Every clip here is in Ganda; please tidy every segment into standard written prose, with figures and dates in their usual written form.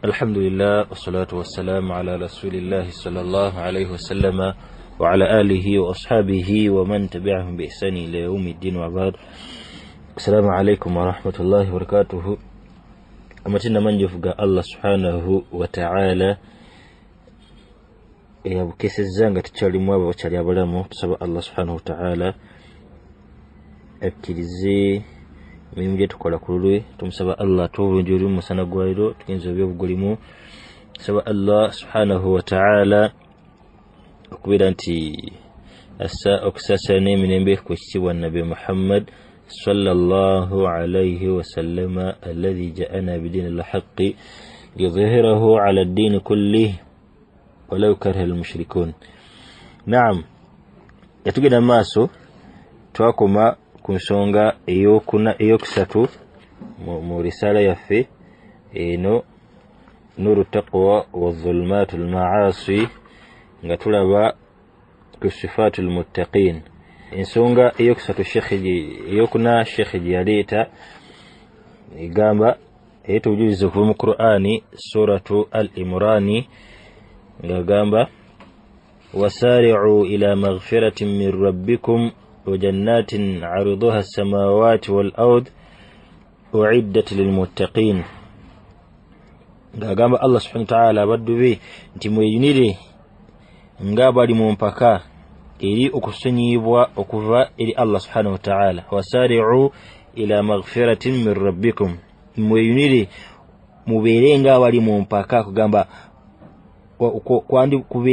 الحمد لله والصلاة والسلام على رسول الله صلى الله عليه وسلم وعلى آله وأصحابه ومن تبعهم بإحسان إلى يوم الدين وبعد. السلام عليكم ورحمة الله وبركاته. أمتنا من يفقى الله سبحانه وتعالى يا بكيس الزانغة تشاري موابا وتشاري أبلامو تسبب الله سبحانه وتعالى أبكيزي mimuje tukola kulwe tumusaba Allah tubunjuri musana gwairo tukinzo byobugulimu saba Allah subhanahu wa ta'ala okubira nti asa okusasa n'eminembe ku kitibwa nabi Muhammad sallallahu alayhi wa sallama alladhi ja'ana bidin al-haqqi yudhhirahu ala ad-din kullihi walau kariha al-mushrikun. Naam, yatugenda maaso twakoma kunsonga eyokusatu mu risala yaffe eno nuru taqwa wa dhulmatul ma'asi nga tulaba ku sifatul muttaqin. Ensonga eyokusatu eyokuna shekhi yaleeta igamba etujuliza kuva mu Qur'ani suratu al-Imran nga gamba wasari'u ila maghfiratin min rabbikum وجنات عرضها السماوات والأرض أعدت للمتقين. ngagamba Allah subhanahu wa ta'ala baddubi nti mweyunire nga bali mu mpaka eri okusonyibwa okuva eri Allah subhanahu wa ta'ala. wasari'u ila maghfiratin min rabbikum, mweyunire mubeere nga bali mu mpaka kugamba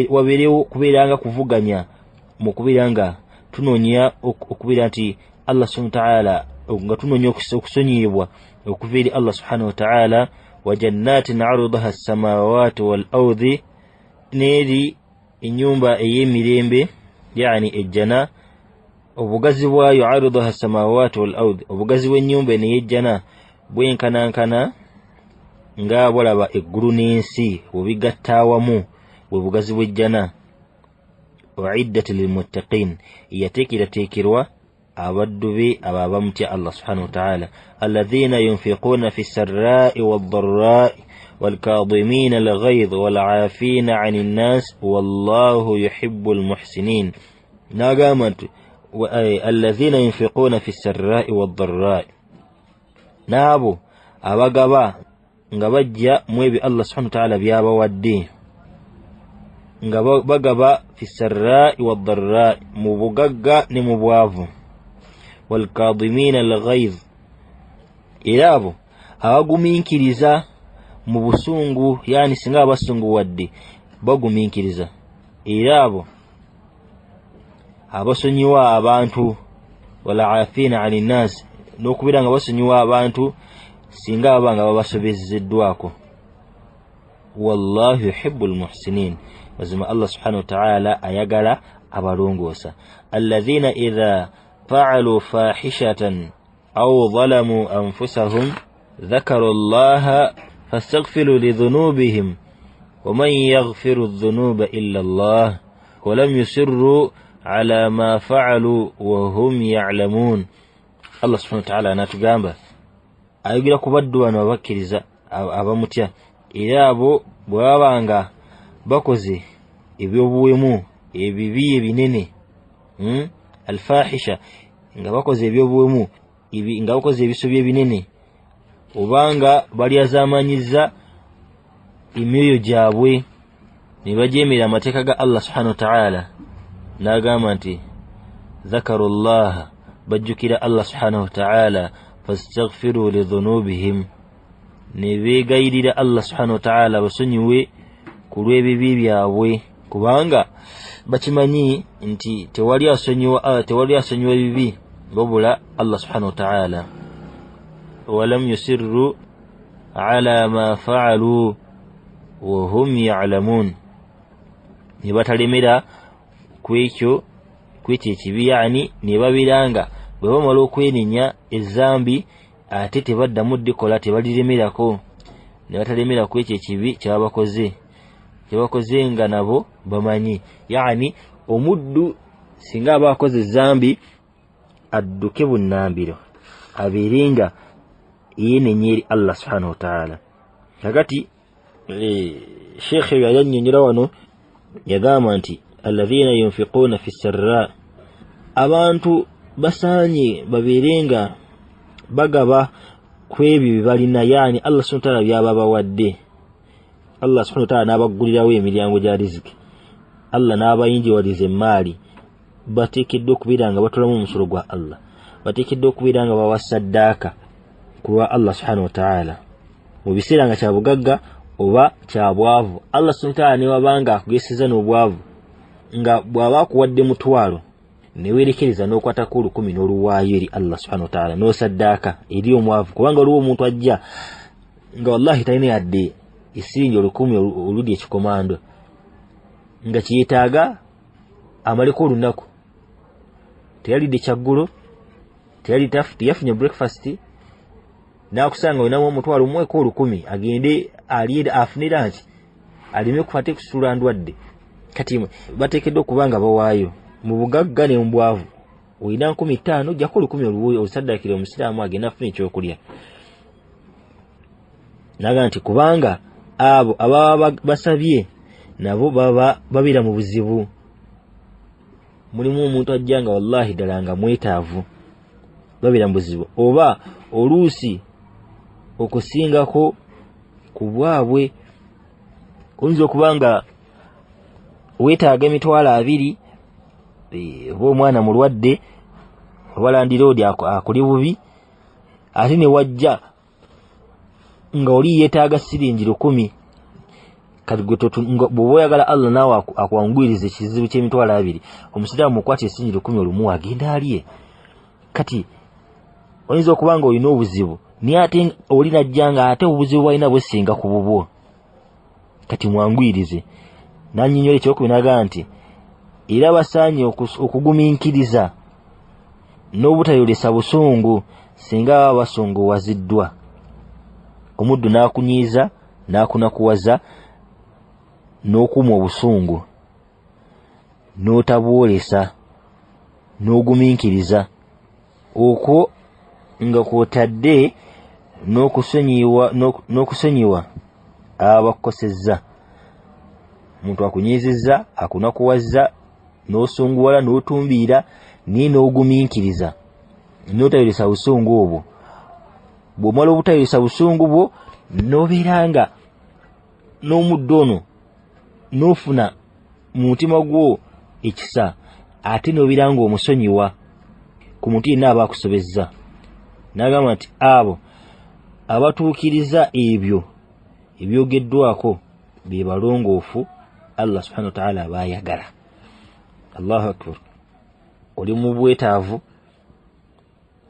wabeerewo kubeeranga kuvuganya mu kubeeranga tunonya okubira nti Allah subhanahu wa ta'ala nga tunonya okusonyibwa okuva eri Allah subhanahu wa ta'ala. wa jannatin 'arudaha as-samawati wal ardi, neri inyumba eyemirembe yani ejjana obugazi bwayo 'arudaha as-samawati wal ardi, obugazi bw'ennyumba n'ejjana bwenkanankana nga bolaba eggulu n'ensi obigattawamu bwe bugazi bw'ejjana. وعدت للمتقين يتكروا أبدوا أبابا متي الله سبحانه وتعالى الذين ينفقون في السراء والضراء والكاظمين الغيظ والعافين عن الناس والله يحب المحسنين. ناقامت الذين ينفقون في السراء والضراء نابو أبقبا نغبجا مويبي الله سبحانه وتعالى بيابا وديه nga bagaba fi sarra'i wad dharra'i, mu bugagga ne mu bwavu. wal kadhimina al ghayz, irabo abaguminkiriza mu busungu, yani singa abasungu wadde baguminkiriza. irabo abasonyiwa abantu, wala afina 'anil nas, n'okubira nga basonyiwa abantu singa abanga babasobezeddwako. wallahu yuhibbul muhsinin, wazima Allah subhanahu wa ta'ala ayagala abalongosa. alladhina idha fa'alu fahishatan aw zalamu anfusahum dhakaru allaha fastaghfiru lidhunubihim wa man yaghfiru adh-dhunuba illa Allah wa lam yusirru ala ma fa'alu wa hum ya'lamun. Allah subhanahu wa ta'ala anatugamba ayigira kubaddu bano abakkiriza abamutya era abo bwabanga bakoze ebyobuwemu ebibi ebinene alfahisha, nga bakoze ebyobuwemu nga bakoze ebisobye ebinene, obanga bali azamanyiza emyoyo gyabwe ne bajemera amateeka ga Allah subhanahu wa ta'ala. n'agamba nti dhakarullaha, bajjukira Allah subhanahu wa ta'ala, fastaghfiru lidhunubihim, ne beegayirira Allah subhanahu wa ta'ala basonyiwe ku lw'ebibi byabwe, kubanga bakimanyi nti tewali asonyiwa ebibi wabula Allah subhanahu wa ta'ala. walam yusirru ala ma fa'alu wa hum ya'lamun, ne batalemera kwekyo ekibi, yani ne babiranga bwe bamala okwenenya ezambi ate tebaddamu ddikola, tebaliremerako, ne batalemera kwekyo ekibi kyebakoze nga nabo bamanyi. yani omuddu singa aba akoze zambi adduke bunnambiro abeerenga yenenye eri Allah subhanahu wa ta'ala. Kakati Sheikh yannyonnyola wano yagamba nti alladhina yunfiquna fi sarra, abantu basaanye babeerenga bagaba kwebyo byebalina, yani Allah subhanahu wa ta'ala byaba bawadde. Allah subhanahu wa ta'ala n'abaggulirawo emiryango gya riziki, Allah n'abayinjiwaliza emaali, bateekeddwa okubeera nga batolamu omusolo gwa Allah, bateekeddwa okubeera nga bawa saddaaka ku lwa Allah subhanahu wa ta'ala mu biseera nga kya bugagga oba kya bwavu. Allah subhanahu wa ta'ala ne wabanga akugeseza n'obwavu nga bw'aba akuwadde mutwalo ne weerekereza n'okwatako 10 n'oluwaayo eri Allah subhanahu wa ta'ala n'osaddaaka eri omwavu, kubanga oliwo omuntu ajja nga wallahi talina yadde esiringi 10 oludi ekikomando nga kiyetaaga amaleko olunaku, teyalidde kyaggulo, teyafunye breakfast, n'akusanga olinamu omutwalo omweko 10 agende alye afune lanchi aleme kufate kusula ndwadde. Kati bateekeddwa okuba nga bawaayo mu bugagga ne mu bwavu. Olina 15 ojjako 10 olusaddaakira omusiraamu agenda afune ekyokulya. Naga nti kubanga abo ababa basabye nabo baba babeera mu buzibu. Mulimu omuntu ajja nga wallahi ddala nga mwetaavu, babeera mu buzibu, oba oluusi okusingako ku bwabwe oyinza okuba nga weetaaga emitwalo 2 oba omwana mulwadde oba landiroodi akuli bubi, ate ne wajja nga oli yeetaaga siringi 10. Kati gwe bw'oba oyagala Allah naawe akuwangwiriza ekizibu ky'emitwalo 2, omusiraamu mukwate esiringi 10 olumu agenda alye. Kati oyinza okuba nga olina obuzibu naye ate oli najja nga ate obuzibu bwalina businga ku bubwo, kati mwangwirize. Nannyonnyola ekyokubiri naga nti era basaanye okugumiikiriza n'obutayolesa busungu singa baba basunguwaziddwa. Omuddu n'akunyiiza n'akunakuwaza n'okuma obusungu n'otabwolesa n'ogumiikiriza, okwo nga kwotadde n'okusonyiwa abakukosezza. Omuntu akunyiizizza, akunakuwazza, n'osunguwala n'otumbiira naye n'ogumiikiriza n'otayolesa busungu obwo. Bw'omala obutayolesa busungu bwo n'obeera nga n'omuddo ono n'ofuna mu mutima gwo ekisa, ate n'obeera nga omusonyiwa ku muntu yenna aba akusobezza. N'agamba nti abo abatuukiriza ebyo ebyogeddwako be balongoofu Allah subhanahu wa ta'ala abayagala. Allahu akbar. Oli mu bwetaavu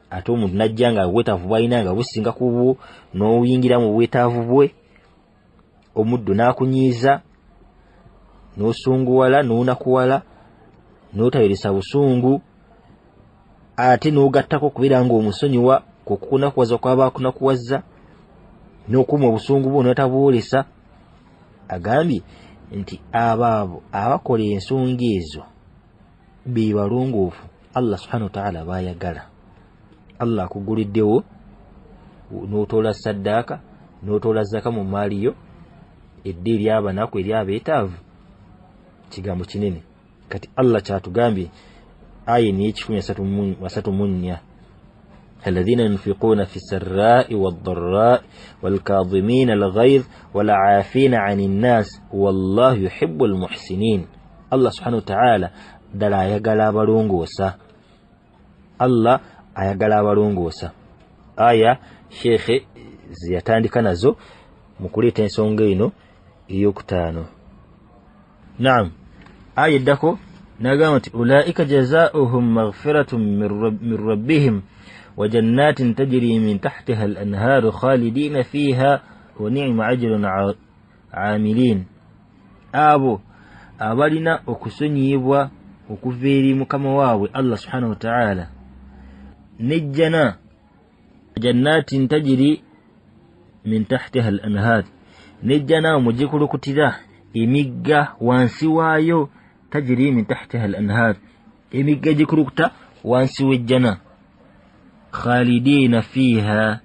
ate omuntu najja nga obwetaavu bwalina nga businga ku bwo, n'oyingira mu bwetaavu bwe, omuddu n'akunyiiza n'osunguwala n'onakuwala n'otayolesa busungu, ate n'ogattako okubeera nga omusonyiwa kukunakuwaza kwaba akunakuwazza n'okuma obusungu bwo n'otabwolesa. Agambye nti abaabo abakola ensonga ezo be balongoofu Allah subhanahu wa ta'ala bayagala. Allah akuguliddewo n'otoola saddaaka n'otoola zaka mu maali yo edde eri abanaku eri abeetaavu, kigambo kinene. Kati Allah kyatugambye aya ni 134 الذين ينفقون في السراء والضراء والكاظمين الغيظ والعافين عن الناس والله يحب المحسنين. الله سبحانه وتعالى دلا يغلا balongoosa, Allah ayagala abalongoosa. Aya Sheikh ziyatandika nazo mu kuleeta ensonga eno ey'okutaano. Naam, aya eddako n'agamba nti ulaika jazaohum maghfiratun min rabbihim وجنات تجري من تحتها الأنهار خالدين فيها ونعم أجر عاملين. abo abalina okusonyiyibwa okuva eri mukama waabwe Allah subhanahu wa ta'ala nejjana jannatin tajri min tahtiha al-anhar, nejjana mugikulukutira emigga wansi waayo, tajri min tahtiha al-anhar, emigga gikulukuta wansi w'ejjana, khalidina fiha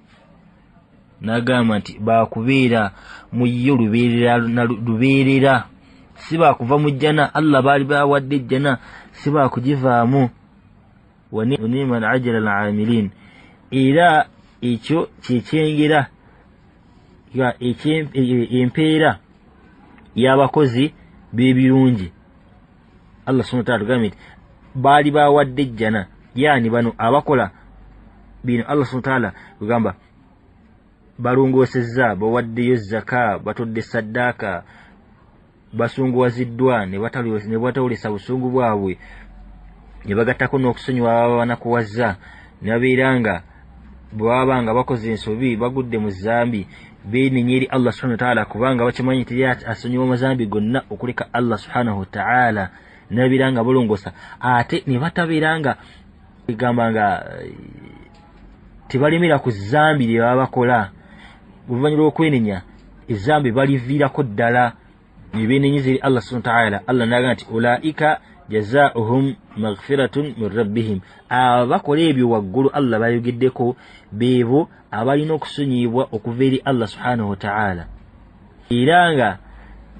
n'agamba nti baakubeera mu yo lubeerera si baakuva mu jjana. Allah baali bawadde ejjana si baakugivaamu. wa ni'mal ajra al-amilin. Era ekyo kyekyengera empeera y'abakozi b'ebirungi. Allah subhanahu wa ta'ala tugambye nti baali bawadde ejjana, yaani bano abakola bino Allah subhanahu wa ta'ala kugamba balongoosezza, bawaddeyo zaka, batodde saddaaka, basunguwaziddwa ne batawulisa busungu bwabwe, ne bagattako n'okusonyiwa ababa banakuwazza, ne babeeranga bwe babanga bakoze ensobi bagudde mu zambi beenenya eri Allah subhanahu wa ta'ala, kubanga bakimanyi nti asonyiwa amazambi gonna okuleka Allah subhanahu wa ta'ala, ne babeeranga balongoosa. Ate ne batabeeranga egamba nga tebalemera ku zambi lye baba bakola. Oluvannyuma lw'okwenenya ezambi baliviirako ddala ne beenenyeza eri Allah subhanahu wa ta'ala. Allah n'agamba nti ulaika jazaa'uhum maghfiratun min rabbihim. Abakola ebyo waggulu Allah bayogeddeko beebo abalina okusonyiyibwa okuva eri Allah subhanahu wa ta'ala. Era nga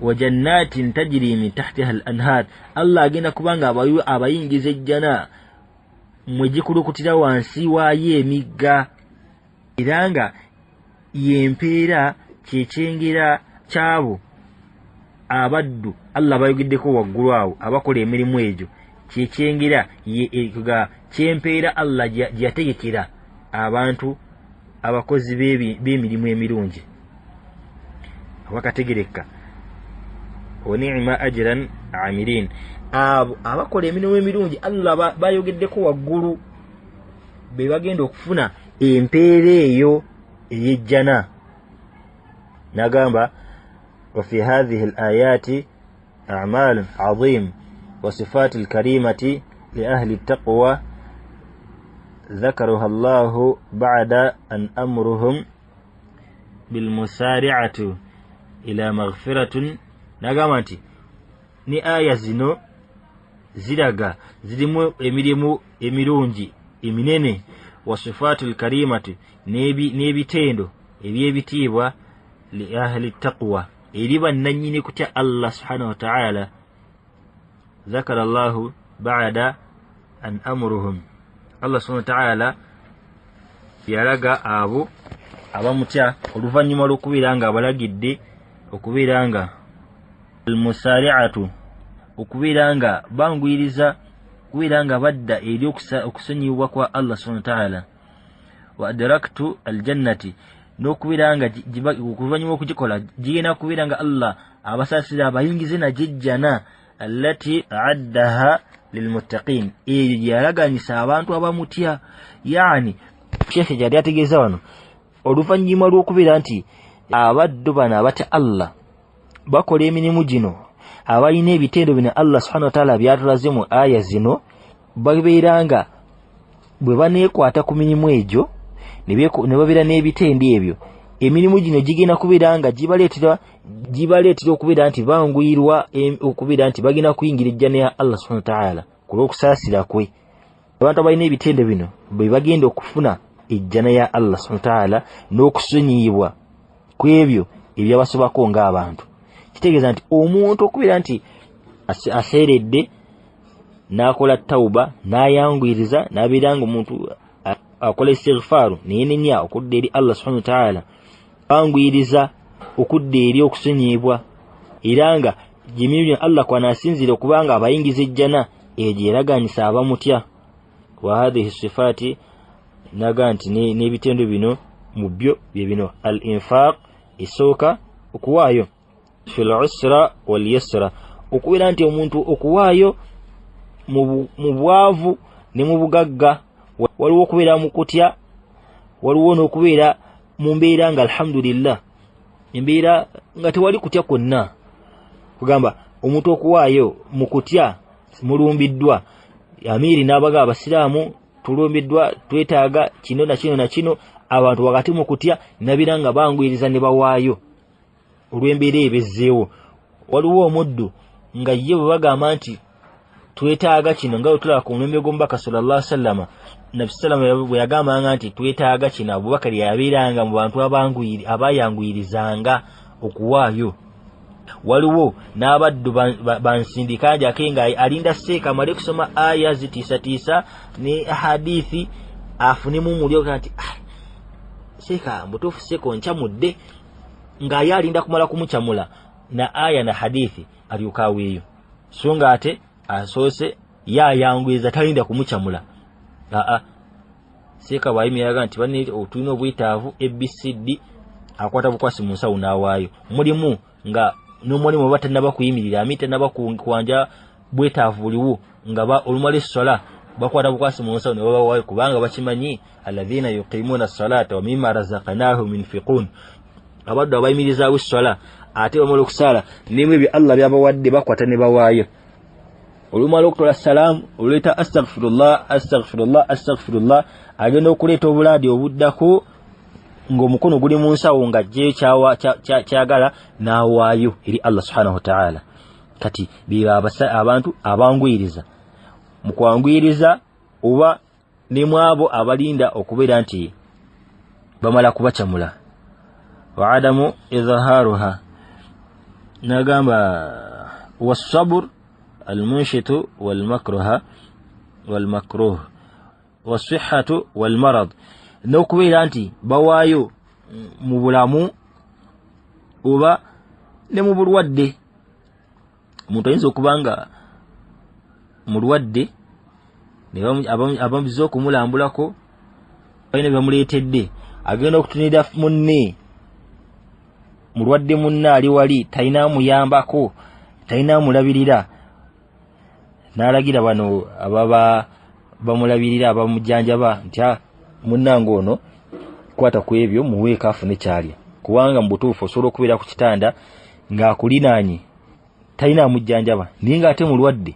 wa jannatin tajri min tahtiha al-anhar, Allah agenda kubanga abayingiza ejjana mwe gikulukutira wansi waayo emigga. Era nga yempeera kyekyengera kyabo abaddu Allah bayogeddeko waggulu awo abakola emirimu egyo, kyekyengera kyempeera Allah gyategekera abantu abakozi b'emirimu emirungi abakategereka. wa ni'ma ajran amilin. Abo abakola emirimu emirungi Allah bayogeddeko waggulu be bagenda okufuna empeera eyo ey'ejjana. Nagamba wa fi hadhihi al-ayati a'mal 'azim wa sifat al-karimati li ahli at-taqwa ذكرها الله بعد أن أمرهم بالمسارعة إلى مغفرة. Nagamba ni aya zino ziraga zirimu emirimu emirungi eminene, wa sifatul karimati n'ebitendo ebyebitiibwa li ahli taqwa eri bannannyini kutya Allah subhanahu wa ta'ala. Zakara Allahu ba'da an amuruhum. Allah subhanahu wa ta'ala yalaga abo abamutya oluvannyuma lw'okubeera nga abalagidde okubeera nga almusari'atu, okubeera nga bangwiriza, okubeera nga badda eri okusonyiyibwa kwa Allah subhanahu wa ta'ala. Wa adraktu aljannati, n'okubeera nga okuvannyuma okugikola gigenda kubeera nga Allah abasaasira abayingize najejjana allati a'addaha lilmuttaqin, eyo gyalaganyisa abantu abamutya. Yani shekhe gyali ategeeza wano oluvannyuma lw'okubeera nti abaddu bano abatya Allah bakola emirimu gino, abalina ebitendo bino Allah subhanahu wa ta'ala byatulaze mu aya zino, babeera nga bwe baneekwata ku mirimu egyo ne babeera n'ebitendo ebyo, emirimu gino gigenda kubeera nga gibaleetera okubeera nti banguyirwa okubeera nti bagenda kuyingira ejjana ya Allah subhanahu wa ta'ala ku lw'okusaasira kwe. Abantu abalina ebitendo bino be bagenda okufuna ejjana ya Allah subhanahu wa ta'ala n'okusonyiyibwa ku ebyo ebyabasobako ng'abantu. Kitegeeza nti omuntu okubeera nti aseeredde n'akola tawuba n'ayangwiriza n'abeera nga omuntu akola istighfaaru neenenya okudda eri Allah subhanahu wa ta'ala, angwiriza okudda eri okusonyiyibwa, era nga jimibyo Allah kwanasinzira okubanga abayingiza ejjana, egyo eraganyisa abamutya. Wa hadhihi sifati, naga nti n'ebitendo bino mu byo bye bino: al-infaq, isooka okuwaayo, fil usra wal yasra, okubeera nti omuntu okuwaayo mu bwavu ne mu bugagga. Waliwo okubeera mu kutya, waliwo n'okubeera mu mbeera nga alhamdulillah, embeera nga tewali kutya kwonna. Kugamba omuntu okuwaayo mu kutya mulumbiddwa, amiiri n'abaga abasiraamu tulumbiddwa, twetaaga kino na kino na kino, abantu wakati mu kutya nabira nga bangwiriza ne bawaayo olw'embeera ebezzeewo. Waliwo omuddu nga ye bwe bagamba nti twetaaga kino nga otula ku mulembe gw'omubaka sallallahu alaihi wasallam Nabi sallam bwe yagambanga nti twetaaga kino Abubakar yabeeranga mu bantu abayanguyirizanga okuwaayo. Waliwo n'abaddu bansindika jake nga alinda seeka amale kusoma aya zitiisatiisa ne hadithi afunemu mulyo kati seeka mbutuufu seeka oncamudde nga alinda kumala kumucamula na aya na hadithi alyoka aweeyo so nga ate asoose yayanguyiza talinda kumucamula. Seeka bwayimiraga nti banne otulina obwetaavu ABCD akwata bukwasi mu nsawo n'awaayo mulimu nga n'omulimu batanaba kuyimirira amita naba kwanja bwetaavu buliwo nga olumala essola bakwata bukwasi mu nsawo ne babawaayo kubanga bakimanyi alladhina yuqimuna as-salata wa mimma razaqnahum yunfiqun abaddu abayimirizaawo essola ate bamala okusala nimwe bye Allah byabawadde bakwata ne bawaayo. Olumala okutola salaamu oleeta astaghfirullah agenda okuleeta obulaadi obuddako ng'omukono guli mu nsawo nga jje kyagala n'awaayo eri Allah subhanahu wa ta'ala. Kati biba abantu abangwiriza mu kwangwiriza oba ne mwabo abalinda okubeera nti bamala kubacamula. Wa adamu idhaharuha nagamba was-sabr al-munshitu wal-makruha wal-makruh was-sihhatu wal-marad n'okubeera nti bawaayo mu bulamu oba ne mu bulwadde. Omuntu ayinza okubanga mulwadde abamuziza okumulambulako balina byamuleetedde agenda okutunira munne mulwadde munne ali wali talina amuyambako talina amulabirira n'alagira bano ababa bamulabirira abamujjanjaba nti munnange ono kwata ku ebyo muweeka afune kyalya kubanga mu butuufu osobola okubeera ku kitanda ng'akulinaanye talina amujjanjaba naye ng'ate mulwadde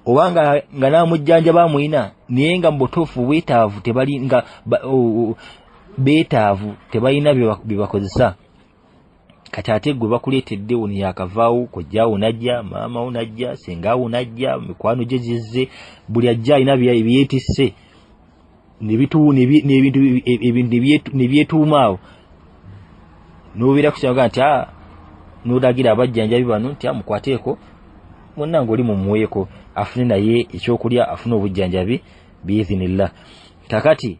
oba nga n'amujjanjaba amulina naye nga mu butuufu bwetaavu beetaavu tebalina bye bakozesa. Kati ate gwe bakuleetedde ono yakavaawo kojjaawo najja maamawo najja sengaawo najja mikwano gye zizze buli ajja alina byeyeetisse nebintu nebyetuuma awo n'obeera kukyanga nti n'olagira abajjanjabi bano nti amukwateeko munnange oli mumuweeko afune naye ekyokulya afune obujjanjabi biizinillah. Kakati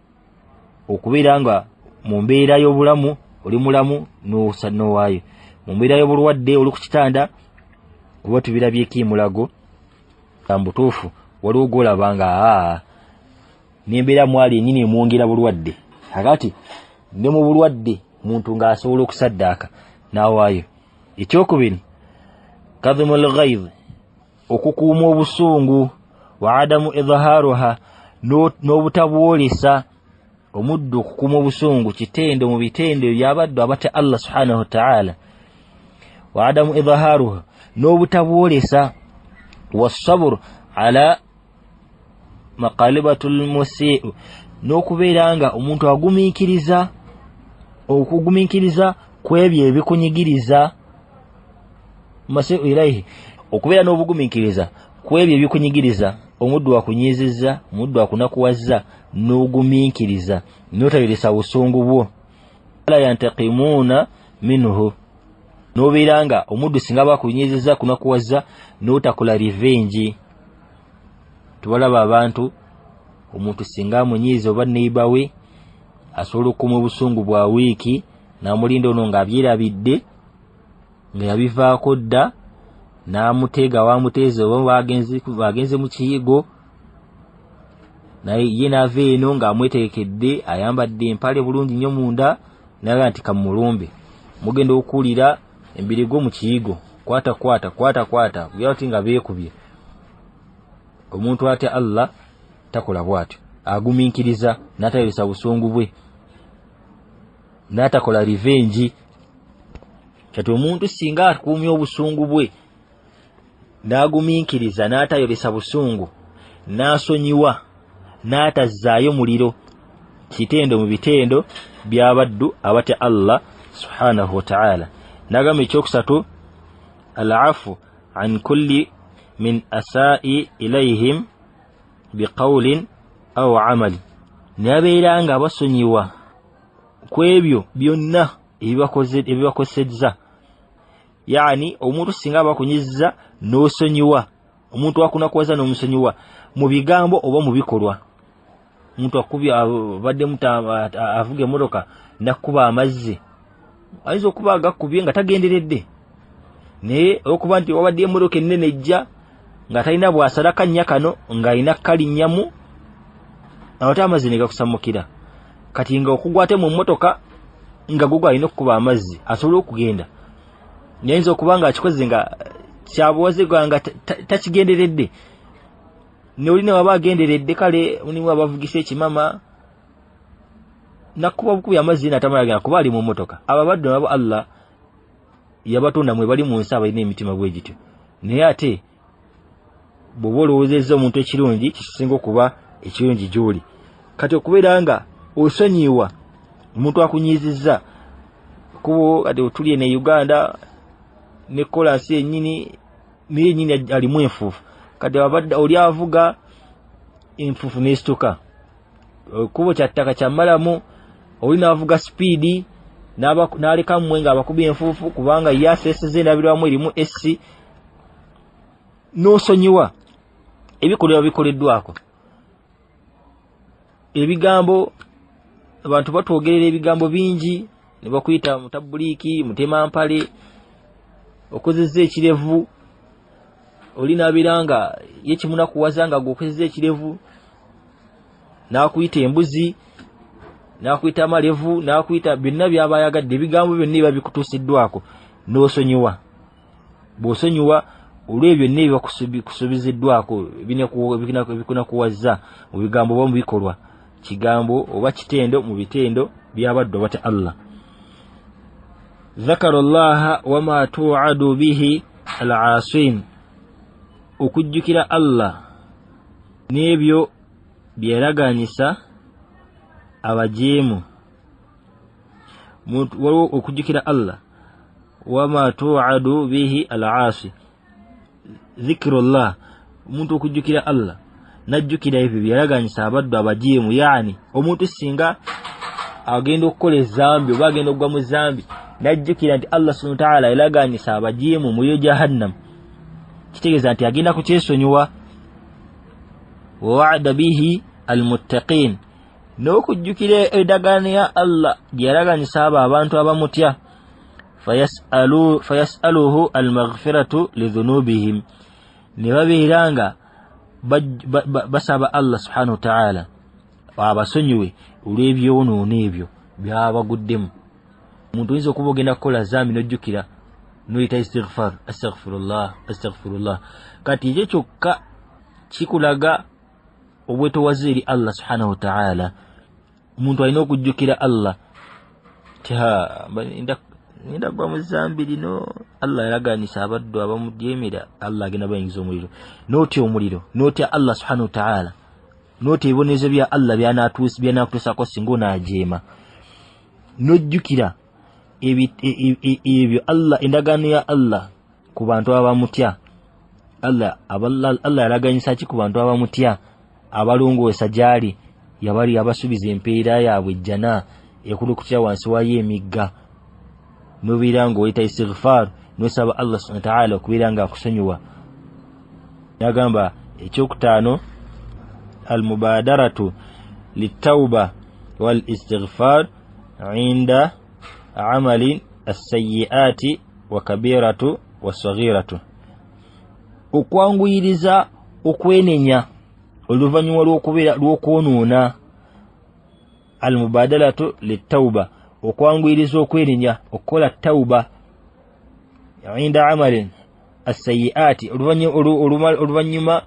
okubeera nga mu mbeera y'obulamu oli mulamu n'owaayo mu mbeera y'obulwadde oli ku kitanda oba tubirabyeko emulago mbutuufu waliwo gwolaba nga n'embeera mwali ennyini emwongera bulwadde. Kakati ne mu bulwadde muntu ng'asobola okusaddaaka n'awaayo. Ekyokubiri kadhimul ghayz okukuuma obusungu wa adamu idhaharuha n'obutabwolesa. Omuddu okukuuma obusungu kitendo mu bitendo by'abaddu abata Allah subhanahu wa ta'ala. Wa adamu idhaharuha n'obutabwolesa. Was-sabr ala maqalibatul musii n'okubeera nga omuntu okugumiikiriza kwebyo ebikunyigiriza masiu ilaihi okubeera n'obugumiikiriza kwebyo ebikunyigiriza omuddu akunyiizizza omuddu akunakuwazza n'ogumiikiriza n'otayoolesa busungu bwo. la yantaqimuuna minhu n'obeera nga omuddu singa bakunyiizizza kunakuwazza n'otakola revenge. Tubalaba abantu omuntu singa amunyiiza oba neiba we asobola okukuuma obusungu bwa wiiki n'amulinda ono ng'abyerabidde nga yabivaako dda n'amuteega wamuteeze oba bagenze mu kiyigo naye ye n'ava eno ng'amweterekedde ayambadde empale bulungi nnyo munda naga nti kamulumbe mugenda okuwulira embirigo mu kiyigo kwata byati nga beekubye. Omuntu ate Allah takola bwatyo agumiikiriza n'atayoolesa busungu bwe n'atakola revenge. Kati omuntu singa akuumya obusungu bwe n'agumiikiriza n'atayoolesa busungu n'asonyiwa n'atazzaayo muliro kitendo mu bitendo by'abaddu abatya Allah subhanahu wa ta'ala. Nagamba ekyokusatu al-afu an kulli min asai ilayhim biqawlin aw amal nabeeranga abasonyiwa kwebyo byonna ebibakosezza yani omuntu singa bakunyizza n'osonyiwa omuntu akunakuwaza n'omusonyiwa mu bigambo oba mu bikolwa omuntu akubya badde avuga emmotoka nakuba amazzi ayinza okuba agakubye nga tagenderedde naye okuba nti wabadde emmotoka ennene ejja nga talina bwasala kannya kano ng'alina kalinnyamu awate amazzi ne gakusamukira kati nga okugwate mu mmotoka nga gugo alina okukuba amazzi asobole okugenda nyayinza okuba nga akikoze nga kyabuwaze nga takigenderedde n'olina waba agenderedde kale mulimu abavugisa ekimama nakuba bukubi amazzi natamala kuba ali mu mmotoka ababadde nabo Allah yabatonda mwe bali mu nsi abalina emitima bwe gityo naye ate bw'oba olowoozezza omuntu ekirungi kisinga okuba ekirungi gy'oli kati okubeera nga osonyiwa omuntu akunyizizza kubo kati otulye ne Uganda ne kolansi yennyini naye yennyini alimu enfuufu kati abadde oli avuga enfuufu n'esituka kubo kyattaka kyammalamu oli n'avuga sipiidi n'aleka mmwe nga abakubye enfuufu kubanga yaseeseza endabirwamu erimu essi n'osonyiwa ebikolebwa bikoleddwako ebigambo abantu batwogerera ebigambo bingi ne bakuyita mutabuliiki mutemampale okozezza ekirevu oli n'abiranga ye kimunakuwaza nga gwokozezza ekirevu n'akuyita embuzi n'akuyita amalevu n'akuyita byonna byaba ayagadde ebigambo byonna biba bikutuusiddwako n'osonyiwa bw'osonyiwa olw'ebyo byonna bibakusubiziddwako bikunakuwazza mu bigambo oba mu bikolwa kigambo oba kitendo mu bitendo byabaddu bata Allah ذكر الله وما توعد به العاصين okujjukira Allah n'ebyo byeraganyisa abajeemu waliwo okujjukira Allah wama tu'adu bihi al-aasi dhikrullah omuntu okujjukira Allah najjukira ebyo byeraganyisa abaddu abajeemu yani omuntu singa agenda okukola ezambi oba agenda okugwa mu zambi najjukira nti Allah subhanahu wa ta'ala eraganyisa abajeemu mu jahannam kitegeeza nti agenda kukyesonyiwa wa wa'ada bihi almuttaqin n'okujjukira endagaano ya Allah gyeraganyisa abantu abamutya fayasaluhu almaghfiratu lidhunubihim ne babeeranga basaba Allah subhanahu wa ta'ala abasonyiwe olw'ebyonoono ebyo byabaguddemu omuntu oyinza okuba ogenda kukola zambi n'ojjukira noyita astaghfirullah kati ekyo kyokka kikulaga obwetowaze eri Allah subhanahu wa ta'ala omuntu alina okujjukira Allah nda gwa mu zambi lino Allah yalaganisa abaddu abamudyemera Allah agenda bayingiza omuliro n'otya omuliro n'otya Allah subhanahu wa ta'ala n'otya ebibonerezo bya Allah byanakutuusako singa onaajeema n'ojjukira ebyo Allah endagaano ya Allah ku bantu abamutya Allah yalaganyisa ki ku bantu abamutya abalongoosa gyali yabali abasubiza empeera yaabwe ejjana ekulukutira wansi wayo emigga nobeera nga oyita istighfar nosaba Allah subhanahu wa ta'ala okubeera nga akusonyiwa yagamba ekyokutaano almubadaratu litawba wal istighfar inda amali as-sayyi'ati wa kabiratu wa saghiratu okwanguyiriza okwenenya oluvannyuma lw'okwonoona almubadaratu litawba okwanguyiriza okwenenya okukola tawba inda amali as-sayyi'ati oluvannyuma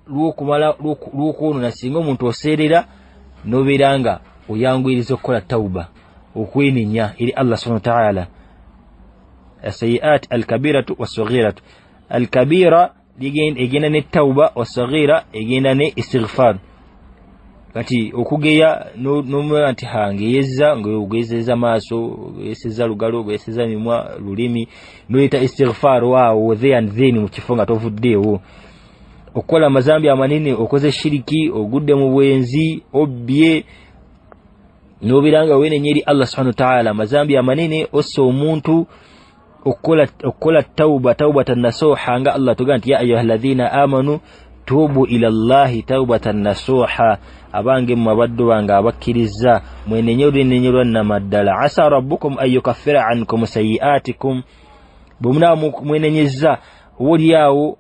lw'okwonoona singa omuntu oseerera nobeera nga oyanguyiriza okukola tawba okwenenya eri Allah subhanahu wa ta'ala as-sayyi'at al-kabiratu was-saghiratu al-kabira egenda ne tawba was-saghira egenda ne istighfar kati okugeya n'omwana nti hangeyeza ng'ogezeza maaso oyeseza lugalo oyeseza mimwa lulimi noyita istighfar waawo there and then mu kifo nga tovuddeewo okola amazambi amanene, okoze shiriki, ogudde mu bwenzi, obbye nobiranga wenenye eri Allah subhanahu wa ta'ala, amazambi amanene, ossa omuntu, okola taubatan nasuha nga Allah tuga nti ya ayyuhalladhina amanu tubu ila Allahi taubatan nasuha, abange mabaddu banga abakkiriza mwenenye namaddala, asa rabbukum ayyukaffira ankum sayiatikum, bumna mwenenyeza woliyawo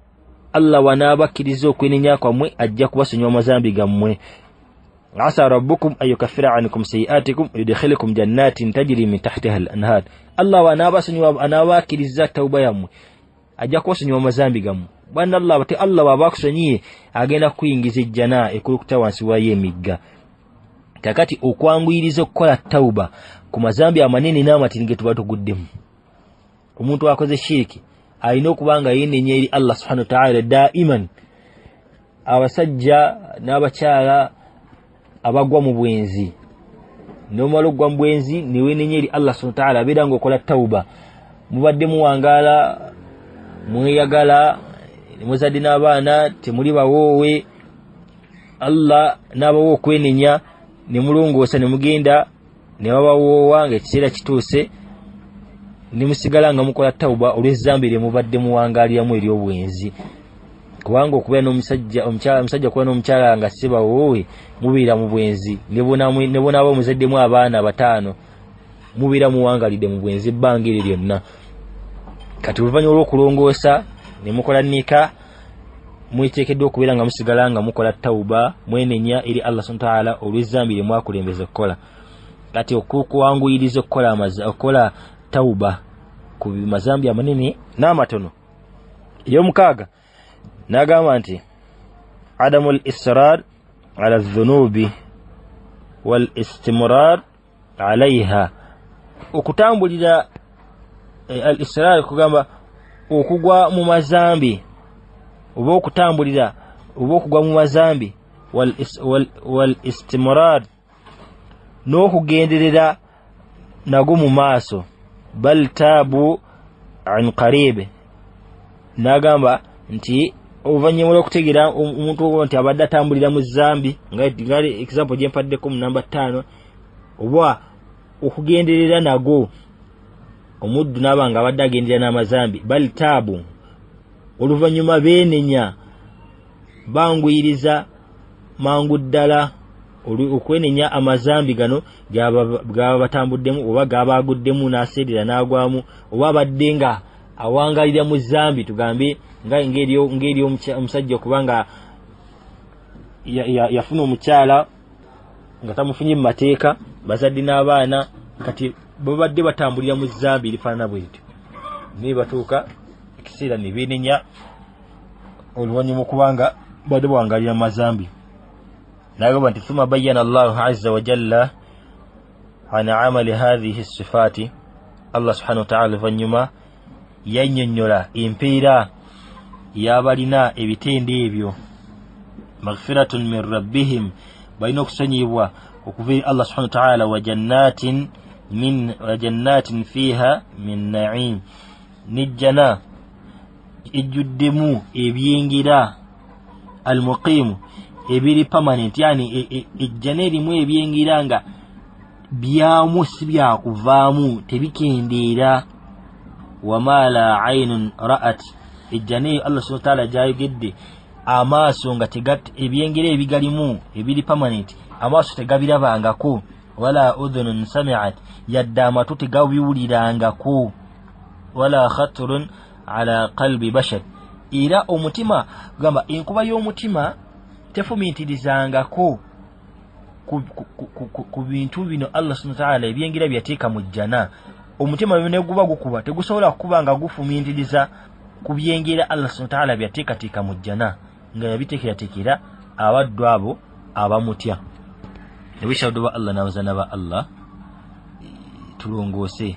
Allah wanabakkiriza okwenenya kwamwe ajja kubasonyiwa amazambi gammwe. asa rabbukum ayyukaffira ankum sayiatikum yudkhilukum jannatin tajri min tahtiha al-anhar, Allah wanabasonyiwa anabakkiriza tauba yammwe ajja kubasonyiwa amazambi gammwe. Bwana Allah bati Allah wabakusonyiye agenda kuyingiza ejjana ekulukuta wansi wa yemigga. Kakati okwanguyiriza okukola tauba ku mazambi amanene n'amatiringe tuba tuguddemu. Omuntu akoze shiriki alina okubanga yenenye eri Allah subhanahu wa ta'ala daiman. Abasajja n'abakyala abagwa mu bwenzi, nomalo gwa mu bwenzi niwenenye eri Allah subhanahu wa ta'ala abeera ng'okola tauba, mubadde muwangala, mweyagala, muzadde n'abaana temuli bawoowe, Allah n'abawo okwenenya ne mulongoosa ne mugenda ne babawoowa ng'ekiseera kituuse, ne musigala nga mukola tauba olw'ezzambi lye mubadde muwangaaliramu ery'obwenzi. Kubanga okubeera n'omusajja omusajja kuba n'omukyala nga si bawoowe mubeera mu bwenzi, ne bonaaba muzaddemu abaana bataano mubeera muwangaalidde mu bwenzi ebbanga eryo lyonna. Kati oluvannyuma olw'okulongoosa ne mukola nika, mwiteekeddwa okubeera nga musigala nga mukola tauba, mwenenya eri Allah subhanahu wa ta'ala olw'ezzambi lye mwakulembeza okukola. Kati okuwanguyiriza okukola tauba ku mazambi amanene n'amatono. Ey'omukaaga n'agamba nti adamu al-israr ala dhunubi wal istimrar alaiha, okutambulira al-israr kugamba okugwa mu mazambi oba okutambulira oba okugwa mu mazambi, wal istimrar n'okugenderera nago mu maaso, bal tabu an qarib. N'agamba nti oluvannyuma lw'okutegeera omuntu ogwo nti abadde atambulira mu zambi, nga example gye mpaddeko mu namba 5, oba okugenderera nago omuddu n'abanga abadde agenderera n'amazambi, bal tabu, oluvannyuma beenenya banguyiriza mangu ddala okwenenya amazambi gano gaba batambuddemu oba gaba aguddemu n'aseerera n'agwamu, oba abadde nga awangalira mu zambi, tugambe nga ngeri omusajja kubanga yafuna omukyala nga tamufunye mu mateeka, bazadde n'abaana, kati babadde batambulira mu zambi lifaanana bw'etyo, naye batuuka ekiseera ne beenenya oluvannyuma okubanga badde bawangalira mu mazambi. N'agamba nti thumma bayyana Allahu azza wa jalla an amali hadhihi sifati, Allah subhanahu wa ta'ala oluvannyuma yannyonnyola empeera y'abalina ebitende ebyo, maghfiratun min rabbihim, balina okusonyibwa okuva eri Allah subhanahu wa ta'ala, wa jannatin fiha min na'im, nejjana ejjuddemu ebyengera, al-muqimu ebiri permanent, yani ejjana erimu ebyengera nga byamu si byakuvaamu tebikendeera, wama la aynun ra'at, ejjana eyo Allah subhanahu wa ta'ala gyayogedde amaaso nga ebyengera ebigalimu ebiri permanent amaaso tegabirabangako, wala udhunun sami'at, yadde amatu tegabiwulirangako, wala khatrun ala qalbi bashar, era omutima gamba enkuba y'omutima tefumiitirizangako ku bintu bino Allah subhanahu wa ta'ala ebyengera byateeka mu jjana. Omutima ne guba gukuba tegusobola kuba nga gufumiitiriza ku byengera Allah subhanahu wa ta'ala byateekateeka mu jjana, nga yabiteekerateekera abaddu abo abamutya. Ebishaduba Allah n'abazana ba Allah tulongoose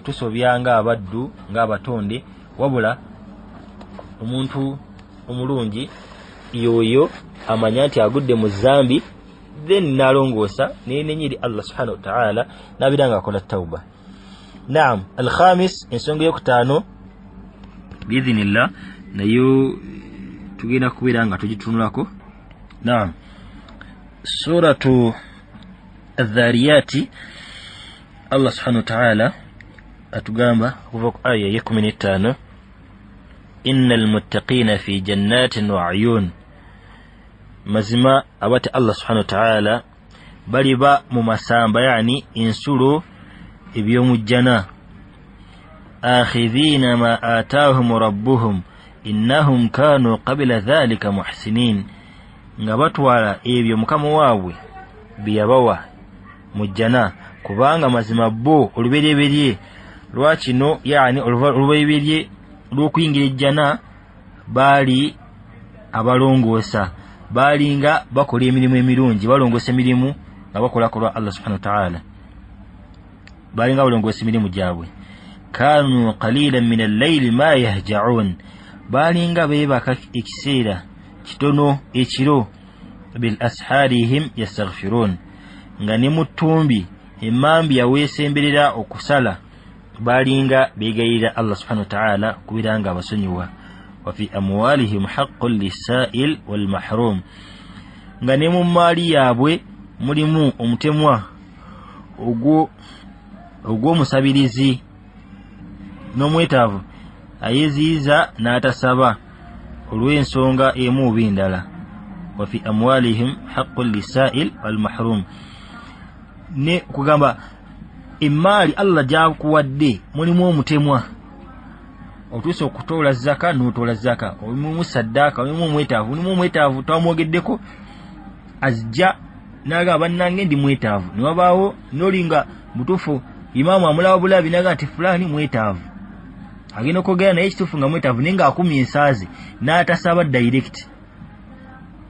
tusobyanga abaddu ng'abatonde, wabula omuntu omulungi yoyo amanya nti agudde mu zambi, then nalongoosa nenenyeri Allah subhanahu wa ta'ala nabiranga akola tauba. Naam, al-khamis, ensonga y'okutaano biidhinillah nayo tugenda kubeera nga tugitunulako. Naam, suratu adh-dhariyati Allah subhanahu wa ta'ala atugamba kuva ku aya ya 15, innal muttaqina fi jannatin wa uyun, mazima abati Allah subhanahu wa ta'ala baliba mu masamba, yani insulo ebyomujjana. akhidhina ma ataahum rabbuhum innahum kanu qabla dhalika muhsinin, nga batwala ebyo mukama waabwe byabawa mujjana, kubanga mazima bo olubereberye lwakino, yani olubereberye lw'okuyingira ejjana baali abalongoosa, baali nga bakola emirimu emirungi, balongoosa emirimu nga bakola kulwa Allah subhanahu wa ta'ala, baali nga balongoosa emirimu gyabwe. kanu qalilan min al-layli ma yahja'un, baali nga beebaka ekiseera kitono ekiro. bil asharihim yastaghfirun, nga ne mu ttumbi emambi yaweesemberera okusala baali nga beegayirira Allah subhanahu wa ta'ala kubira nga abasonyiwa. wa fi amwalihim haqqun lis-sa'il wal mahrum, nga ne mu maali yaabwe mulimu omutemwa ogw'omusabirizi n'omwetaavu ayeziyiza n'atasaba olw'ensonga emu oba endala. wa fi amwalihim haqqun lis-sa'il wal mahrum, ne kugamba emaali Allah gyakuwadde mulimu omutemwa, otuuse okutoola zaka n'otoola zaka, olimu saddaaka, olimu omwetaavu, olimu omwetaavu twamwogeddeko azijja n'agamba bannange ndi mwetaavu, ne wabaawo n'olinga mutuufu imaamu amulaba bulabi n'agamba nti fulani mwetaavu, agenda okwogera naye ekituufu nga mwetaavu naye ng'akumya ensaazi n'atasaba direct.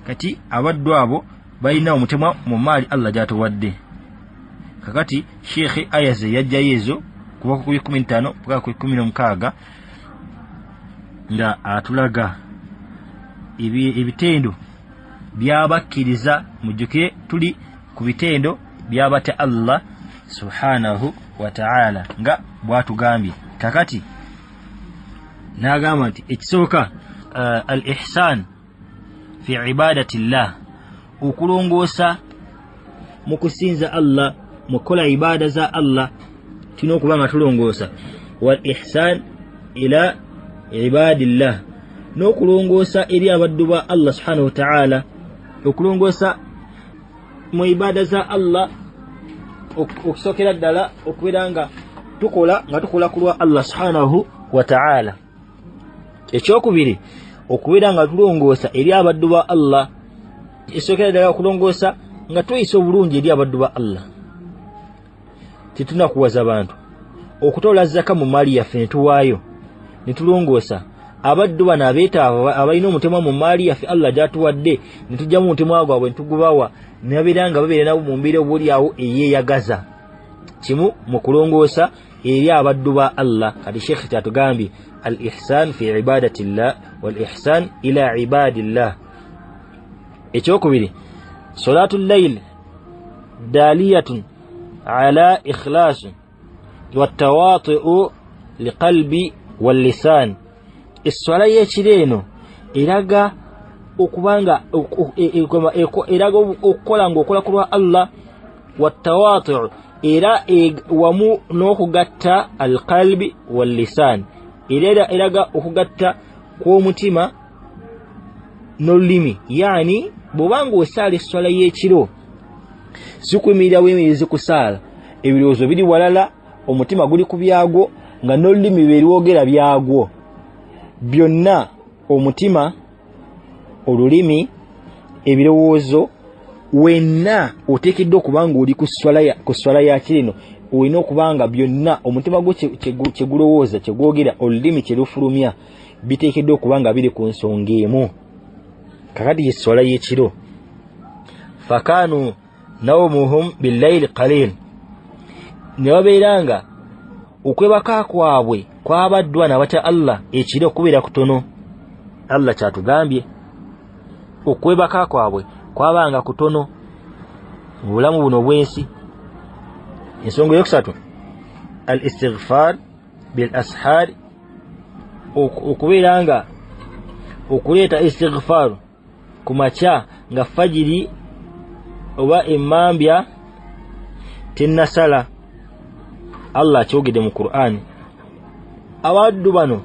kati abaddu abo balina omutemwa mu maali Allah gyatuwadde. kakati Sheikh ayaze yajjayo ezo kuva ku 15 mpaka ku 16 nga atulaga ebitendo byabakkiriza. mujjuke tuli ku bitendo byabata Allah subhanahu wa ta'ala nga bwatugambye. kakati n'agamba nti ekisooka al-ihsan fi ibadati llah, okulongoosa mu kusinza Allah, mu kukola ibada za Allah, tulina okuba nga tulongoosa. wal ihsan ila ibadillah, n'okulongoosa eri abaddu ba Allah subhanahu wa ta'ala, okulongoosa mu ibada za Allah okusookera ddala okubeera nga tukola kulwa Allah subhanahu wa ta'ala. ekyokubiri okubeera nga tulongoosa eri abaddu ba Allah, esookera ddala okulongoosa nga tuyisa obulungi eri abaddu ba Allah. titunakuwaza bantu okutoola zaka mu maali yaffe netuwaayo netulongoosa abaddu bano abeetaavu abalina omutemwa mu maali yaffe Allah gyatuwadde, netujjamu omutemwa gwabwe netugubawa, nebabeera nga babeera nabo mu mbeera oboolyawo eyeeyagaza. kimu mu kulongoosa eri abaddu ba Allah. kati Sheikh kyatugambye al-ihsan fi ibadati llah wal ihsan ila ibadillah. ekyokubiri salatul layl daliyatun ala ikhlas wa tawati'u liqalbi wal lisan. esswala y'ekiro eraga okubanga eraga okukola ng'okola kulwa Allah, wa tawati'u era wamu n'okugatta alqalbi wal lisan, era eraga okugatta kw'omutima n'olulimi. yani bw'obanga osaala esswala y'ekiro sikuyimirira weemirize kusaala ebirowoozo biri walala, omutima guli ku byagwo, nga n'olulimi lweliwogera byagwo byonna, omutima, olulimi, ebirowoozo, wenna oteekeddwa okubanga oli ku swala ya kirino, olina okubanga byonna omutima gwo kyegulowooza, kyegwogera, olulimi kyerufulumya, biteekeddwa okubanga biri ku nsonga emu. kakati esswala y'ekiro. fakanu nawmuhum billayli qalil, ne babeeranga okwebaka kwabwe kwabaddwa n'abatya Allah ekiro kubeera kutono. Allah kyatugambye okwebaka kwabwe kwabanga kutono mu bulamu buno bwensi. ensonga eyokusatu al istighfar bil ashar, okubeera nga okuleeta istighfar ku makya nga fajiri oba emmambya tennasala. Allah akyogedde mu Qur'an. Abaddu bano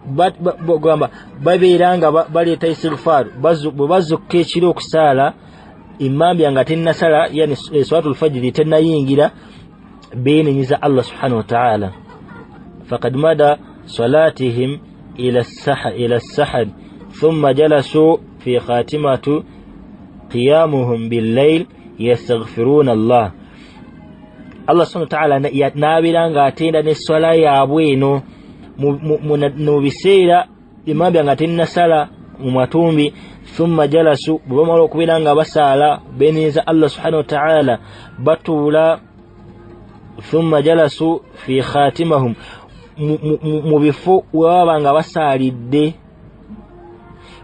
bagamba babeera nga baleeta istighfar bwe bazukka ekiro okusaala emmambya nga tennasala, yani salatul fajiri tennayingira, beenenyiza Allah subhanahu wa ta'ala. faqad mada salatihim ila as-sahad thumma jalasu fi khatimatu qiyamuhum bil-layl yastaghfiruna Allah. Allah subhanahu wa ta'ala naabira nga atenda n'esswala yaabwe eno mu biseera emmambya nga tennasala mu matumbi. thumma jalasu, bwe bamala okubeera nga basaala beenenyiza Allah subhanahu wa ta'ala, batuula. thumma jalasu fi khatimahum, mu bifo webaba nga basaalidde,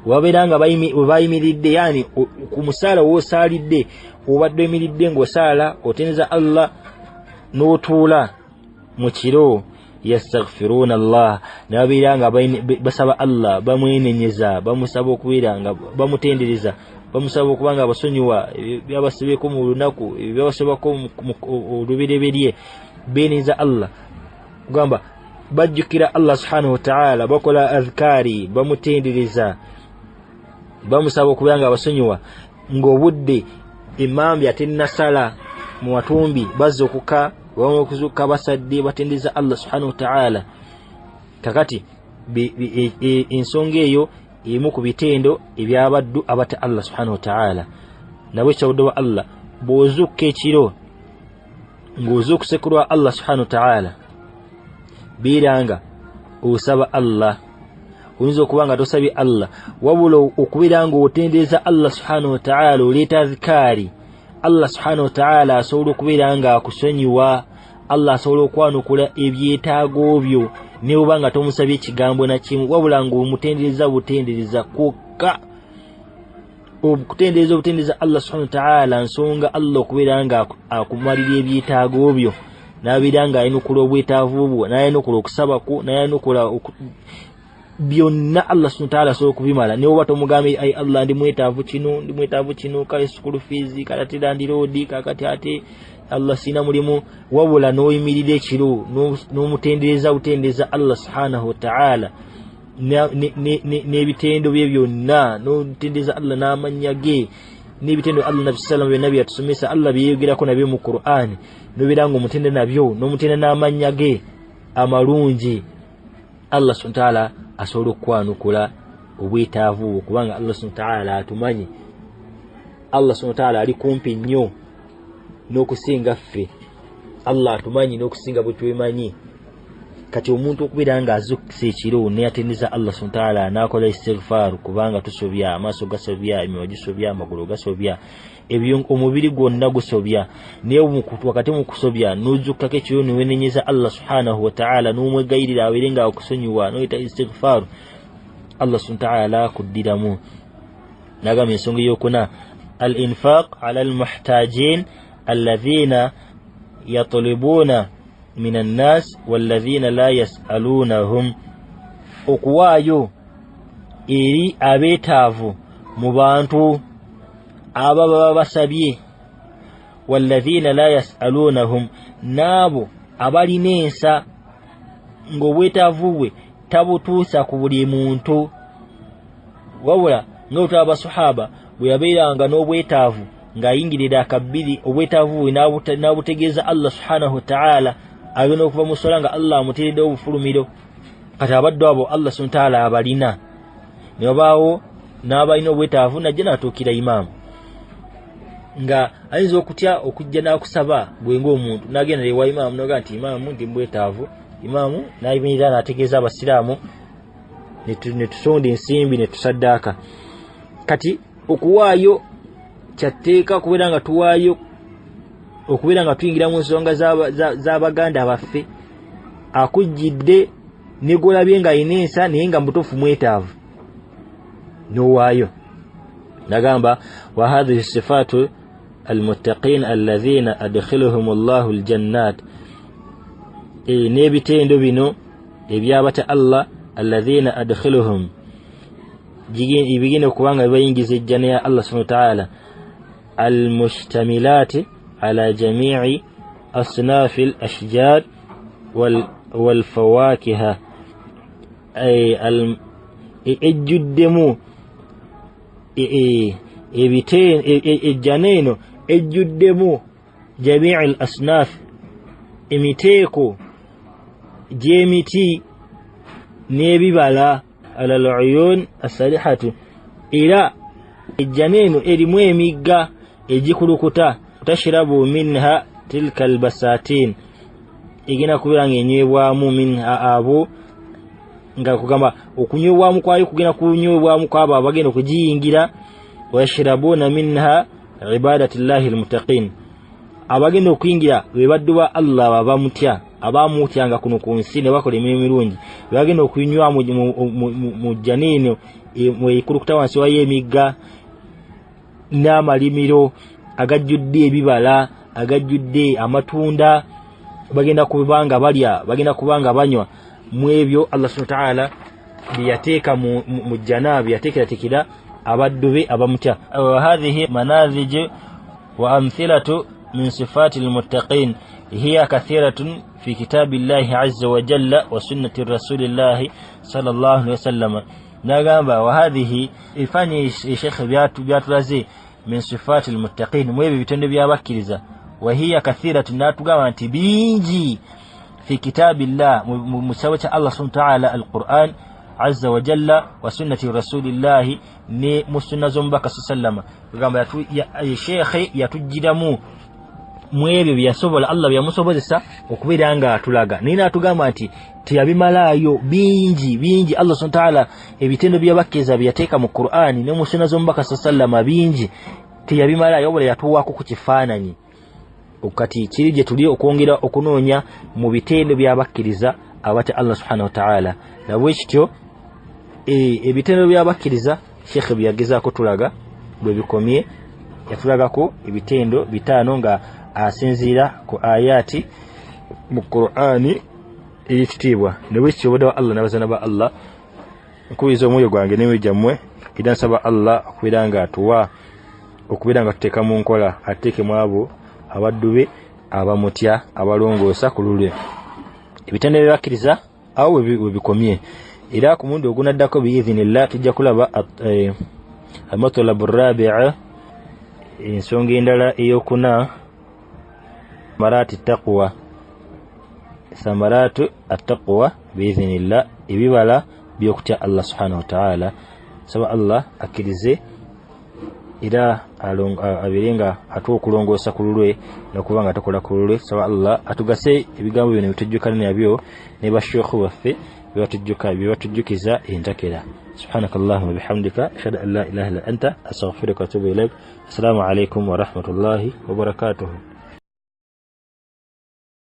wabeera nga bayimiridde, yani ku musaala woosaalidde obadde oyimiridde ng'osaala oteneza Allah n'otuula mu kiro. yastaghfiruna Allah, nababeera nga basaba Allah, bamwenenyeza, bamusaba okubeera nga bamutendereza, bamusaba okuba nga basonyiwa byabasibeko mu lunaku, byabasibako olubereberye, beeneza Allah kugamba bajjukira Allah subhanahu wa ta'ala, bakola adhkari, bamutendereza, bamusaba okubeera nga basonyiwa ng'obudde emmambya tennasala mu matumbi, bazza okuka okuzuka basadde batendeza Allah subhanahu wa ta'ala. kakati ensonga eyo emu ku bitendo ebyabaddu abata Allah subhanahu wa ta'ala. nabwe kyawudde wa Allah bw'ozukka ekiro ng'ozukusekulwa Allah subhanahu wa ta'ala, biranga osaba Allah. oyinza okuba nga tosabye Allah, wabula okubeera nga otendeza Allah subhanahu wa ta'ala, oleeta adhikari, Allah subhanahu wa ta'ala asobola okubeera nga akusonyiwa, Allah asobola okwanukula ebyetaago byo ne oba nga tomusabye ekigambo na kimu, wabula ng'omutendereza butendereza kwokka. Okutendereza Allah subhanahu wa ta'ala nsonga Allah okubeera nga akumalira ebyetaago byo, n'abeera nga ayinukula obwetaavu bwo, n'ayinukula okusaba kwo, n'ayinukula byonna Allah subhanahu wa ta'ala asobola okubimala. ne oba tomugambe ai Allah ndi mwetaavu kino kale school fees kalatira ndi road kakati ate Allah sina mulimu, wabula n'oyimirira ekiro n'omutendereza Allah subhanahu wa ta'ala n'ebitendo bye byonna, n'omutendereza Allah n'amannya ge, n'ebitendo Allah nabi sallam byonna byatusomesa, Allah byeyogerako nabyo mu Qur'an, n'obeera nga omutende nabyo, n'omutenda n'amannya ge amalungi. Allah subhanahu wa ta'ala asobola okwanukula obwetaavu, kubanga Allah subhanahu wa ta'ala atumanyi. Allah subhanahu wa ta'ala ali kumpi nnyo n'okusinga ffe. Allah atumanyi n'okusinga bwe twemanyi. kati omuntu okubeera nga azukisa ekiro n'atendeza Allah subhanahu wa ta'ala n'akola istighfar, kubanga tusobya, amaaso gasobya, emimwa gisobya, amagulu gasobya, omubiri gwonna gusobya, naye wakati mu kusobya n'ozukkako ekiro n'owenenyeza Allah subhanahu wa ta'ala, n'omwegayirira abeere nga akusonyiwa, n'oyita istighfar, Allah subhanahu wa ta'ala akuddiramu. n'agamba ensonga ey'okuna al-infaq ala al-muhtajin alladhina yatlubuna min an-nas walladhina la yas'alunahum, okuwaayo eri abeetaavu mu bantu aba baba basabye, walladhina la yas'alunahum, n'abo abalina ensa ng'obwetaavu bwe tabutuusa ku buli muntu, wabula ng'otaba abasahaba bwe yabeeranga n'obwetaavu ng'ayingirira akabbiri, obwetaavu bwe n'abutegeeza Allah subhanahu wa ta'ala, agenda okuva mu swala nga Allah amuteeredde obufulumiro. kati abaddu abo Allah subhanahu wa ta'ala abalina, ne wabaawo n'abalina obwetaavu najja n'atuukira imaamu, nga ayinza okutya okujja n'akusaba gwe ng'omuntu, n'agenda ewa imaamu n'oga nti imaamu ndi mbwetaavu, imaamu n'ayimirira n'ategeeza abasiraamu, ne tusonda ensimbi ne tusaddaaka. kati okuwaayo kyatteeka okubeera nga tuwaayo, okubeera nga tuyingira mu nsonga z'abaganda baffe, akujjidde ne golabye ng'ayina ensa naye nga mutuufu mwetaavu n'owaayo. nagamba wa hadhihi sifatu almuttaqin alladhina adkhiluhum Allahu aljannat, n'ebitendo bino ebyabata Allah alladhina adkhiluhum ibigenda okubanga bayingiza ejjana ya Allah subhanahu wa ta'ala almustamilati ala jami'i asnaf al-ashjar wal fawakiha ay ejjuddemu ejjana eno ejjuddemu jami'i al-asnaf emiteeko gy'emiti n'ebibala ala al-uyun as-salihatu era ejjana eno erimu emigga egikulukuta tashrabu minha tilka al-basatin igina kubeera ng'enywebwamu minha abo nga kugamba okunyweebwamu kwayo kugenda kunywebwamu kwabo abagenda okugiyingira wayashrabuna minha ibadatillahi al-muttaqin abagenda okuyingira be baddu ba Allah abamutya abamutyanga kuno ku nsi ne bakola emirimu mirungi bagenda okunywa mu janino mwekulukuta wansi wa yemigga n'amalimiro agajjudde ebibala agajjudde amatunda bagenda kubanga balya bagenda kubanga banywa mu ebyo Allah subhanahu wa ta'ala biyateeka mu janabi yateekeratekera abaddu be abamutya hadhihi manazij wa amthilatu min sifati al-muttaqin hiya kathiratun في كتاب الله عز وجل وسنة رسول الله صلى الله عليه وسلم نغامبا وهذه إفاني الشيخ بياتلازي من صفات المتقين مويبي بيتند بيابكرزا وهي كثيرة ناتغاما تبينجي في كتاب الله مسوى الله سبحانه وتعالى القرآن عز وجل وسنة رسول الله ني مسنة زنبك صلى الله عليه وسلم نغامبا الشيخ يتجدمو mwebyo byasobola Allah byamusobozesa okubeera nga atulaga nina atugamba nti tiyabimalayo bingi Allah subhanahu wa ta'ala ebitendo by'abakkiriza byateeka mu Qur'ani ne mu sunna z'omubaka sallallahu bingi tiyabimalayo wala yatuwako ku kifaananyi okati kirije tuli okwongera okunoonya mu bitendo by'abakkiriza abata Allah subhanahu wa ta'ala nabwe kityo ebitendo by'abakkiriza Sheikh byagezaako tulaga bwe bikomye yatulagako ebitendo bitaano nga asinzira ku ayati mu Qur'ani ekitibwa nebwe kiboda Allah nabazana ba Allah nkubiza omwoyo gwange nemwe jammwe idan saba Allah okubiranga atuwa okubiranga tuteka mu nkola ateke mwabo abaddube abamutya abalongoosa ku lulwe ebitende byakiriza awo bikomye era ku mundu ogunaddako biizinillah tujja kulaba al-matlab ar-rabi'a ensonga endala eyokuna marati taqwa samaratu at-taqwa biiznillah ibibala byokutya Allah subhanahu wa ta'ala saba Allah akirize ira abirenga atuokulongoosa kululwe nakubanga atakola kululwe saba Allah atugase ebigambo bino bitujjukana nabyo ne bashekhu baffe bibatujjukiza entakera subhanakallahumma bihamdika ashhadu an la ilaha illa anta astaghfiruka wa atubu ilaik assalamu alaykum wa rahmatullahi wa barakatuh.